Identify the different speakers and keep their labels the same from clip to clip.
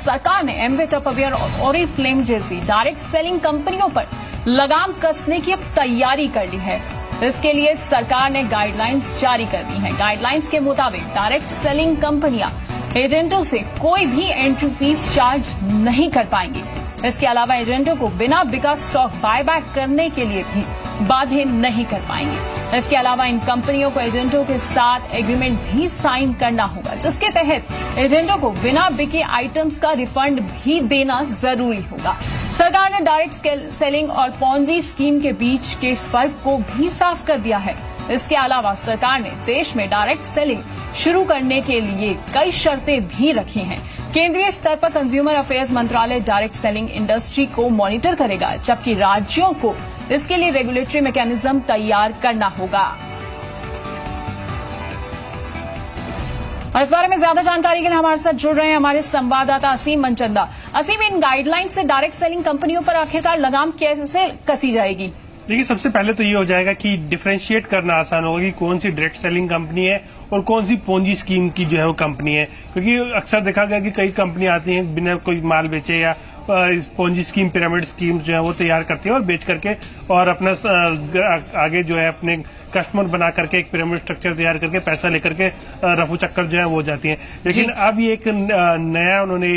Speaker 1: सरकार ने Amway, Tupperware और ओरिफ्लेम जैसी डायरेक्ट सेलिंग कंपनियों पर लगाम कसने की अब तैयारी कर ली है। इसके लिए सरकार ने गाइडलाइंस जारी कर दी हैं। गाइडलाइंस के मुताबिक डायरेक्ट सेलिंग कंपनियां एजेंटों से कोई भी एंट्री फीस चार्ज नहीं कर पाएंगी। इसके अलावा एजेंटों को बिना बिका स्टॉक बायबैक करने के लिए भी बाध्य नहीं कर पाएंगे। इसके अलावा इन कंपनियों को एजेंटों के साथ एग्रीमेंट भी साइन करना होगा, जिसके तहत एजेंटों को बिना बिके आइटम्स का रिफंड भी देना जरूरी होगा। सरकार ने डायरेक्ट सेलिंग और पॉन्जी स्कीम के बीच के फर्क को भी साफ कर दिया है। इसके अलावा सरकार ने देश में डायरेक्ट सेलिंग शुरू करने के लिए कई शर्तें भी रखी हैं। केंद्रीय स्तर पर कंज्यूमर अफेयर्स मंत्रालय डायरेक्ट सेलिंग इंडस्ट्री को मॉनिटर करेगा, जबकि राज्यों को इसके लिए रेगुलेटरी मैकेनिज्म तैयार करना होगा। और इस बारे में ज्यादा जानकारी के लिए हमारे साथ जुड़ रहे हैं हमारे संवाददाता असीम मनचंदा। असीम, इन गाइडलाइन से डायरेक्ट सेलिंग कंपनियों पर आखिरकार लगाम कैसे कसी जाएगी?
Speaker 2: देखिए, सबसे पहले तो ये हो जाएगा कि डिफरेंशिएट करना आसान होगा कि कौन सी डायरेक्ट सेलिंग कंपनी है और कौन सी पोंजी स्कीम की जो है वो कंपनी है। क्योंकि अक्सर देखा गया कि कई कंपनी आती हैं बिना कोई माल बेचे या इस पोंजी स्कीम, पिरामिड स्कीम जो है वो तैयार करती है और बेच करके और अपना आगे जो है अपने कस्टमर बना करके एक पिरामिड स्ट्रक्चर तैयार करके पैसा लेकर के रफू चक्कर जो है वो हो जाती है। लेकिन अब ये एक नया उन्होंने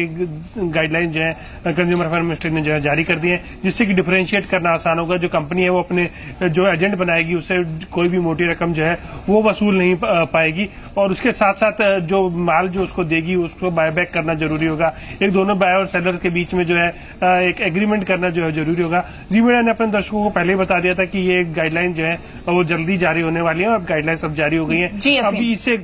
Speaker 2: गाइडलाइन जो है कंज्यूमर अफेयर मिनिस्ट्री ने जो है जारी कर दी है, जिससे कि डिफरेंशिएट करना आसान होगा। जो कंपनी है वो अपने जो एजेंट बनाएगी उससे कोई भी मोटी रकम जो है वो वसूल नहीं पाएगी और उसके साथ साथ जो माल जो उसको देगी उसको बायबैक करना जरूरी होगा। एक दोनों बायर और सेलर के बीच में जो है एक एग्रीमेंट करना जो है जरूरी होगा। जी मीडिया ने अपने दर्शकों को पहले ही बता दिया था कि ये गाइडलाइन जो है वो जल्दी जारी होने वाली है। अब गाइडलाइंस अब जारी हो गई है। अभी इससे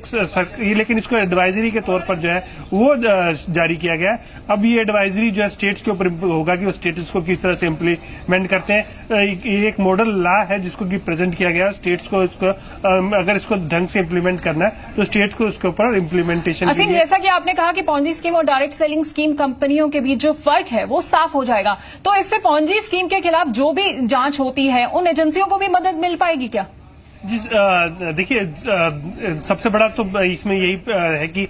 Speaker 2: लेकिन इसको एडवाइजरी के तौर पर जो है वो जारी किया गया है। अब ये एडवाइजरी जो है स्टेट्स के ऊपर होगा कि वो स्टेट इसको किस तरह से इम्प्लीमेंट करते हैं। ये एक मॉडल लॉ है जिसको कि प्रेजेंट किया गया है। स्टेट्स को इसको अगर इसको ढंग से इम्प्लीमेंट करना है तो स्टेट्स को इसके ऊपर इम्प्लीमेंटेशन।
Speaker 1: जैसा कि आपने कहा कि पॉन्जी स्कीम और डायरेक्ट सेलिंग स्कीम कंपनियों के बीच जो फर्क है वो साफ हो जाएगा, तो इससे पॉन्जी स्कीम के खिलाफ जो भी जांच होती है उन एजेंसियों को भी मदद मिल पाएगी क्या?
Speaker 2: देखिए, सबसे बड़ा तो इसमें यही है कि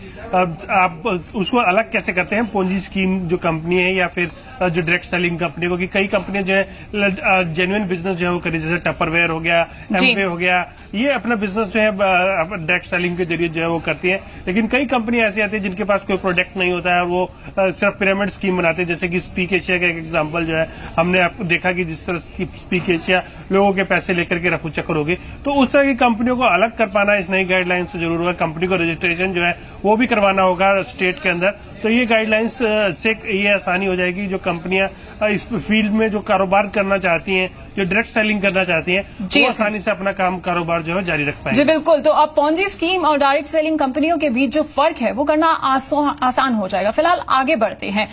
Speaker 2: आप उसको अलग कैसे करते हैं पोंजी स्कीम जो कंपनी है या फिर जो डायरेक्ट सेलिंग कंपनी को। कि कई कंपनियां जो है जेन्युइन बिजनेस जो है वो करी, जैसे टपरवेयर हो गया, एमवे हो गया, ये अपना बिजनेस जो है डायरेक्ट सेलिंग के जरिए जो है वो करती है। लेकिन कई कंपनियां ऐसी आती है जिनके पास कोई प्रोडक्ट नहीं होता है, वो सिर्फ पिरामिड स्कीम बनाते हैं। जैसे कि स्पीक एशिया का एक एग्जाम्पल जो है हमने आपको देखा कि जिस तरह की स्पीक एशिया लोगों के पैसे लेकर के रफू चक्कर हो गई। तो उस तरह की कंपनियों को अलग कर पाना इस नई गाइडलाइन से जरूर होगा। कंपनी को रजिस्ट्रेशन जो है वो भी करवाना होगा स्टेट के अंदर। तो ये गाइडलाइंस से ये आसानी हो जाएगी। जो कंपनियां इस फील्ड में जो कारोबार करना चाहती हैं, जो डायरेक्ट सेलिंग करना चाहती हैं, वो आसानी से अपना कारोबार जो है जारी रख पाएंगे।
Speaker 1: जी बिल्कुल। तो अब पॉन्जी स्कीम और डायरेक्ट सेलिंग कंपनियों के बीच जो फर्क है वो करना आसान हो जाएगा। फिलहाल आगे बढ़ते हैं।